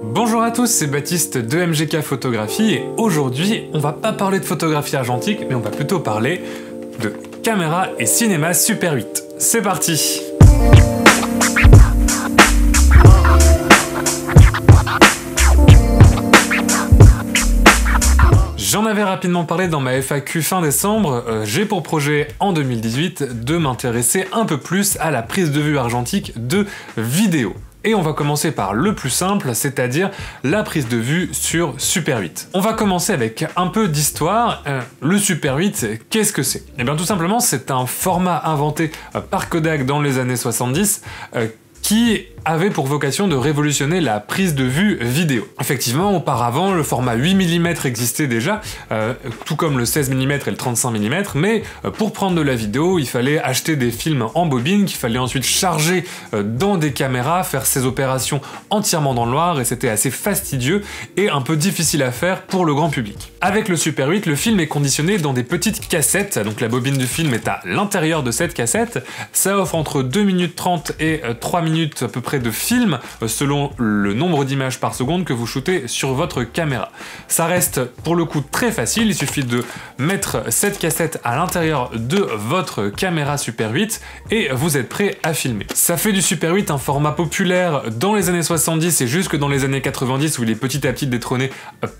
Bonjour à tous, c'est Baptiste de MGK Photographie et aujourd'hui on va pas parler de photographie argentique mais on va plutôt parler de caméra et cinéma Super 8. C'est parti! J'en avais rapidement parlé dans ma FAQ fin décembre, j'ai pour projet en 2018 de m'intéresser un peu plus à la prise de vue argentique de vidéos. Et on va commencer par le plus simple, c'est-à-dire la prise de vue sur Super 8. On va commencer avec un peu d'histoire. Le Super 8, qu'est-ce que c'est? Eh bien tout simplement, c'est un format inventé par Kodak dans les années 70 qui avait pour vocation de révolutionner la prise de vue vidéo. Effectivement, auparavant, le format 8 mm existait déjà, tout comme le 16 mm et le 35 mm, mais pour prendre de la vidéo, il fallait acheter des films en bobine, qu'il fallait ensuite charger dans des caméras, faire ces opérations entièrement dans le noir, et c'était assez fastidieux et un peu difficile à faire pour le grand public. Avec le Super 8, le film est conditionné dans des petites cassettes, donc la bobine du film est à l'intérieur de cette cassette, ça offre entre 2 minutes 30 et 3 minutes à peu près de film selon le nombre d'images par seconde que vous shootez sur votre caméra. Ça reste pour le coup très facile, il suffit de mettre cette cassette à l'intérieur de votre caméra Super 8 et vous êtes prêt à filmer. Ça fait du Super 8 un format populaire dans les années 70 et jusque dans les années 90 où il est petit à petit détrôné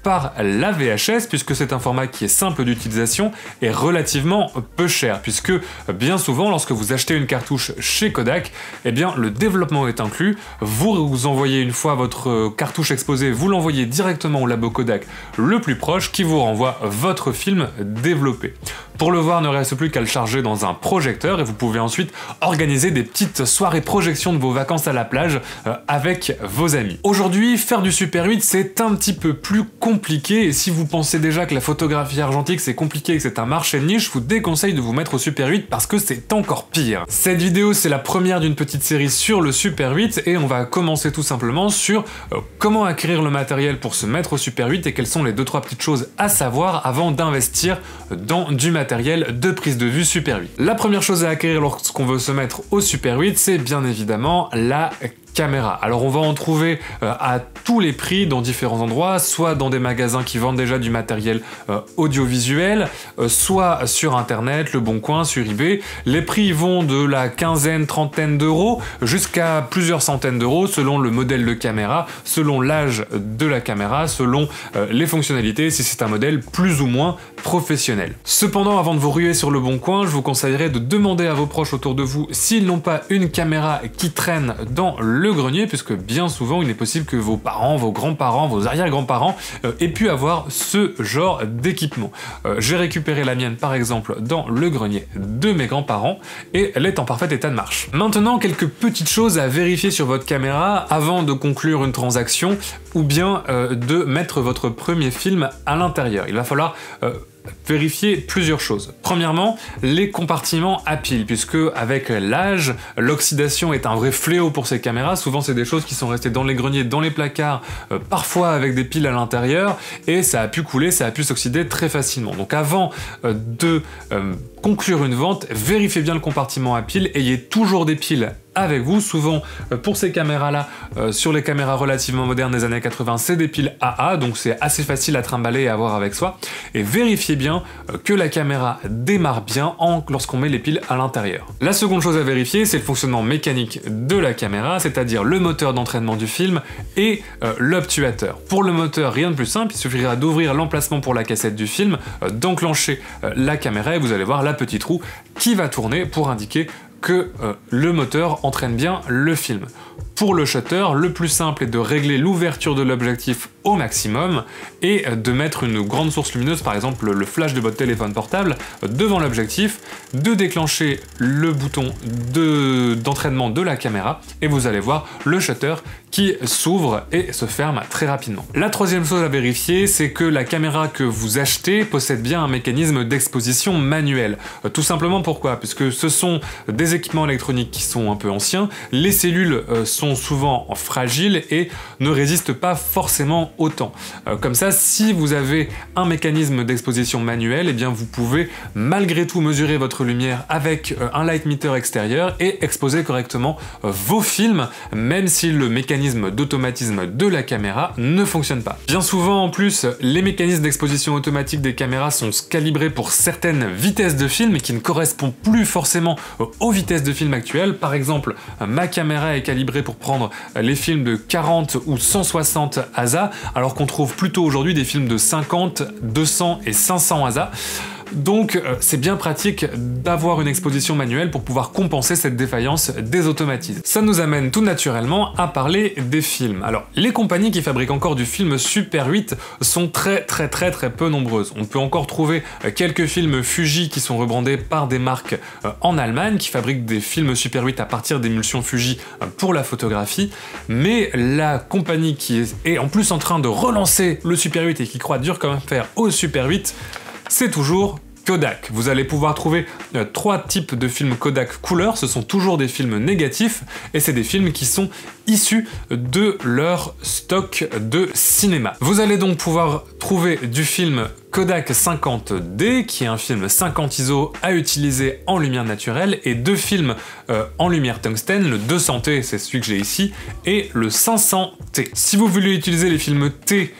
par la VHS puisque c'est un format qui est simple d'utilisation et relativement peu cher puisque bien souvent lorsque vous achetez une cartouche chez Kodak, eh bien le développement est inclus. Vous envoyez une fois votre cartouche exposée, vous l'envoyez directement au labo Kodak le plus proche qui vous renvoie votre film développé. Pour le voir, ne reste plus qu'à le charger dans un projecteur et vous pouvez ensuite organiser des petites soirées projection de vos vacances à la plage avec vos amis. Aujourd'hui, faire du Super 8, c'est un petit peu plus compliqué et si vous pensez déjà que la photographie argentique c'est compliqué et que c'est un marché de niche, je vous déconseille de vous mettre au Super 8 parce que c'est encore pire. Cette vidéo, c'est la première d'une petite série sur le Super 8 et on va commencer tout simplement sur comment acquérir le matériel pour se mettre au Super 8 et quelles sont les 2-3 petites choses à savoir avant d'investir dans du matériel de prise de vue Super 8. La première chose à acquérir lorsqu'on veut se mettre au Super 8, c'est bien évidemment la caméra. Alors on va en trouver à tous les prix dans différents endroits, soit dans des magasins qui vendent déjà du matériel audiovisuel, soit sur internet, Le Bon Coin, sur eBay. Les prix vont de la quinzaine, trentaine d'euros jusqu'à plusieurs centaines d'euros selon le modèle de caméra, selon l'âge de la caméra, selon les fonctionnalités, si c'est un modèle plus ou moins professionnel. Cependant, avant de vous ruer sur Le Bon Coin, je vous conseillerais de demander à vos proches autour de vous s'ils n'ont pas une caméra qui traîne dans le grenier, puisque bien souvent il est possible que vos parents, vos grands-parents, vos arrière-grands-parents aient pu avoir ce genre d'équipement. J'ai récupéré la mienne par exemple dans le grenier de mes grands-parents et elle est en parfait état de marche. Maintenant, quelques petites choses à vérifier sur votre caméra avant de conclure une transaction ou bien de mettre votre premier film à l'intérieur. Il va falloir vérifier plusieurs choses. Premièrement, les compartiments à piles, puisque avec l'âge, l'oxydation est un vrai fléau pour ces caméras. Souvent, c'est des choses qui sont restées dans les greniers, dans les placards, parfois avec des piles à l'intérieur, et ça a pu couler, ça a pu s'oxyder très facilement. Donc avant de conclure une vente, vérifiez bien le compartiment à piles, ayez toujours des piles avec vous. Souvent, pour ces caméras-là, sur les caméras relativement modernes des années 80, c'est des piles AA, donc c'est assez facile à trimballer et à avoir avec soi. Et vérifiez bien que la caméra démarre bien lorsqu'on met les piles à l'intérieur. La seconde chose à vérifier, c'est le fonctionnement mécanique de la caméra, c'est-à-dire le moteur d'entraînement du film et l'obtuateur. Pour le moteur, rien de plus simple, il suffira d'ouvrir l'emplacement pour la cassette du film, d'enclencher la caméra et vous allez voir la petite roue qui va tourner pour indiquer que le moteur entraîne bien le film. Pour le shutter, le plus simple est de régler l'ouverture de l'objectif au maximum et de mettre une grande source lumineuse, par exemple le flash de votre téléphone portable, devant l'objectif, de déclencher le bouton d'entraînement de la caméra et vous allez voir le shutter qui s'ouvre et se ferme très rapidement. La troisième chose à vérifier, c'est que la caméra que vous achetez possède bien un mécanisme d'exposition manuel. Tout simplement pourquoi? Puisque ce sont des équipements électroniques qui sont un peu anciens, les cellules sont sont souvent fragiles et ne résistent pas forcément autant. Comme ça, si vous avez un mécanisme d'exposition manuel, eh bien vous pouvez malgré tout mesurer votre lumière avec un light meter extérieur et exposer correctement vos films, même si le mécanisme d'automatisme de la caméra ne fonctionne pas. Bien souvent en plus, les mécanismes d'exposition automatique des caméras sont calibrés pour certaines vitesses de film qui ne correspondent plus forcément aux vitesses de film actuelles. Par exemple, ma caméra est calibrée pour prendre les films de 40 ou 160 ASA, alors qu'on trouve plutôt aujourd'hui des films de 50, 200 et 500 ASA. Donc c'est bien pratique d'avoir une exposition manuelle pour pouvoir compenser cette défaillance des automatismes. Ça nous amène tout naturellement à parler des films. Alors les compagnies qui fabriquent encore du film Super 8 sont très peu nombreuses. On peut encore trouver quelques films Fuji qui sont rebrandés par des marques en Allemagne qui fabriquent des films Super 8 à partir d'émulsions Fuji pour la photographie, mais la compagnie qui est en plus en train de relancer le Super 8 et qui croit dur comme fer au Super 8, c'est toujours Kodak. Vous allez pouvoir trouver 3 types de films Kodak couleur, ce sont toujours des films négatifs, et c'est des films qui sont issus de leur stock de cinéma. Vous allez donc pouvoir trouver du film Kodak 50D, qui est un film 50 ISO à utiliser en lumière naturelle, et 2 films en lumière tungstène, le 200T, c'est celui que j'ai ici, et le 500T. Si vous voulez utiliser les films T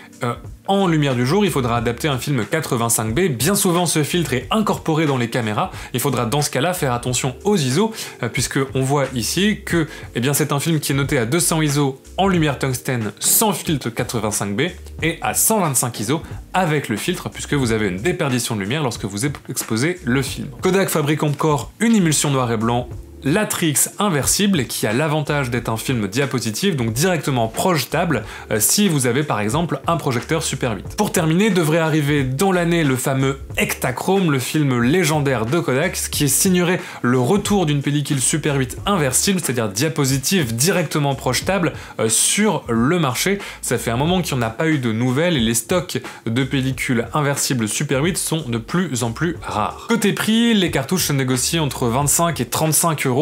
en lumière du jour, il faudra adapter un film 85B. Bien souvent, ce filtre est incorporé dans les caméras. Il faudra dans ce cas-là faire attention aux ISO, puisque on voit ici que c'est un film qui est noté à 200 ISO en lumière tungstène sans filtre 85B et à 125 ISO avec le filtre, puisque vous avez une déperdition de lumière lorsque vous exposez le film. Kodak fabrique encore une émulsion noir et blanc, la Tri-X inversible, qui a l'avantage d'être un film diapositive, donc directement projetable si vous avez par exemple un projecteur Super 8. Pour terminer, devrait arriver dans l'année le fameux Ektachrome, le film légendaire de Kodak, qui signerait le retour d'une pellicule Super 8 inversible, c'est-à-dire diapositive directement projetable sur le marché. Ça fait un moment qu'il n'y en a pas eu de nouvelles et les stocks de pellicules inversibles Super 8 sont de plus en plus rares. Côté prix, les cartouches se négocient entre 25 et 35 €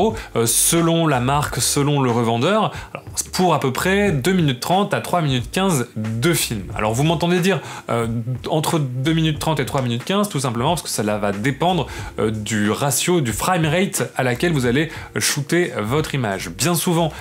selon la marque, selon le revendeur, alors, pour à peu près 2 minutes 30 à 3 minutes 15 de film. Alors vous m'entendez dire entre 2 minutes 30 et 3 minutes 15, tout simplement parce que cela va dépendre du ratio, du frame rate à laquelle vous allez shooter votre image. Bien souvent,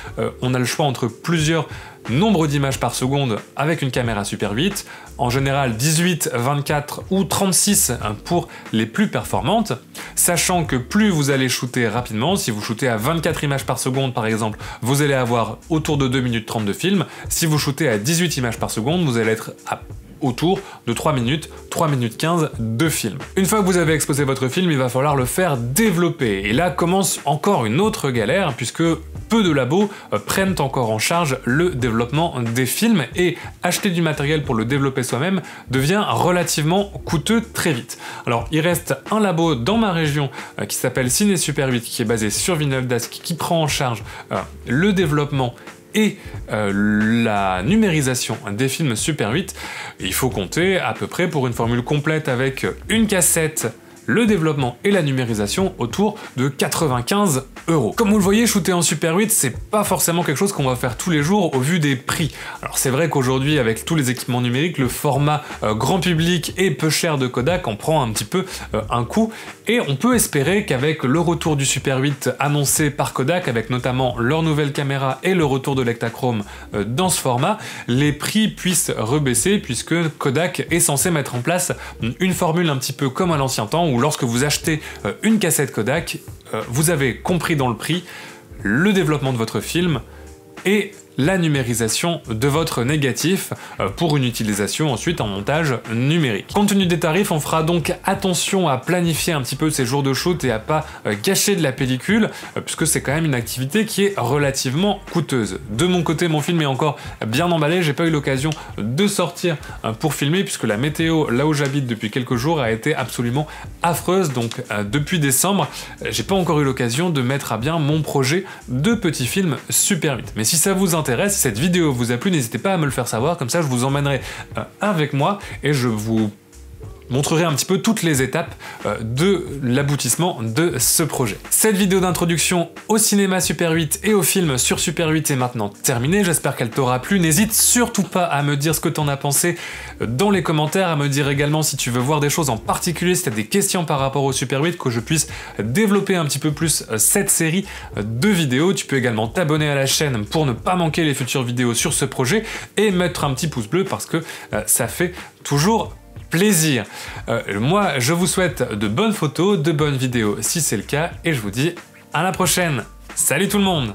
on a le choix entre plusieurs nombre d'images par seconde avec une caméra Super 8, en général 18, 24 ou 36 pour les plus performantes, sachant que plus vous allez shooter rapidement, si vous shootez à 24 images par seconde par exemple, vous allez avoir autour de 2 minutes 30 de film, si vous shootez à 18 images par seconde, vous allez être autour de 3 minutes 15 de film. Une fois que vous avez exposé votre film, il va falloir le faire développer. Et là commence encore une autre galère, puisque peu de labos prennent encore en charge le développement des films, et acheter du matériel pour le développer soi-même devient relativement coûteux très vite. Alors il reste un labo dans ma région qui s'appelle Ciné Super 8, qui est basé sur Villeneuve-d'Ascq, qui prend en charge le développement et la numérisation des films Super 8. Il faut compter à peu près pour une formule complète avec une cassette, le développement et la numérisation autour de 95 €. Comme vous le voyez, shooter en Super 8, c'est pas forcément quelque chose qu'on va faire tous les jours au vu des prix. Alors c'est vrai qu'aujourd'hui, avec tous les équipements numériques, le format grand public et peu cher de Kodak en prend un petit peu un coup, et on peut espérer qu'avec le retour du Super 8 annoncé par Kodak, avec notamment leur nouvelle caméra et le retour de l'Ektachrome dans ce format, les prix puissent rebaisser, puisque Kodak est censé mettre en place une formule un petit peu comme à l'ancien temps, où lorsque vous achetez une cassette Kodak, vous avez compris dans le prix le développement de votre film et la numérisation de votre négatif pour une utilisation ensuite en montage numérique. Compte tenu des tarifs, on fera donc attention à planifier un petit peu ces jours de shoot et à pas gâcher de la pellicule, puisque c'est quand même une activité qui est relativement coûteuse. De mon côté, mon film est encore bien emballé, j'ai pas eu l'occasion de sortir pour filmer, puisque la météo là où j'habite depuis quelques jours a été absolument affreuse, donc depuis décembre, j'ai pas encore eu l'occasion de mettre à bien mon projet de petit film Super 8. Mais si ça vous intéresse, si cette vidéo vous a plu, n'hésitez pas à me le faire savoir, comme ça je vous emmènerai avec moi et je vous montrerai un petit peu toutes les étapes de l'aboutissement de ce projet. Cette vidéo d'introduction au cinéma Super 8 et au film sur Super 8 est maintenant terminée, j'espère qu'elle t'aura plu. N'hésite surtout pas à me dire ce que t'en as pensé dans les commentaires, à me dire également si tu veux voir des choses en particulier, si tu as des questions par rapport au Super 8, que je puisse développer un petit peu plus cette série de vidéos. Tu peux également t'abonner à la chaîne pour ne pas manquer les futures vidéos sur ce projet et mettre un petit pouce bleu parce que ça fait toujours plaisir. Moi, je vous souhaite de bonnes photos, de bonnes vidéos si c'est le cas, et je vous dis à la prochaine. Salut tout le monde!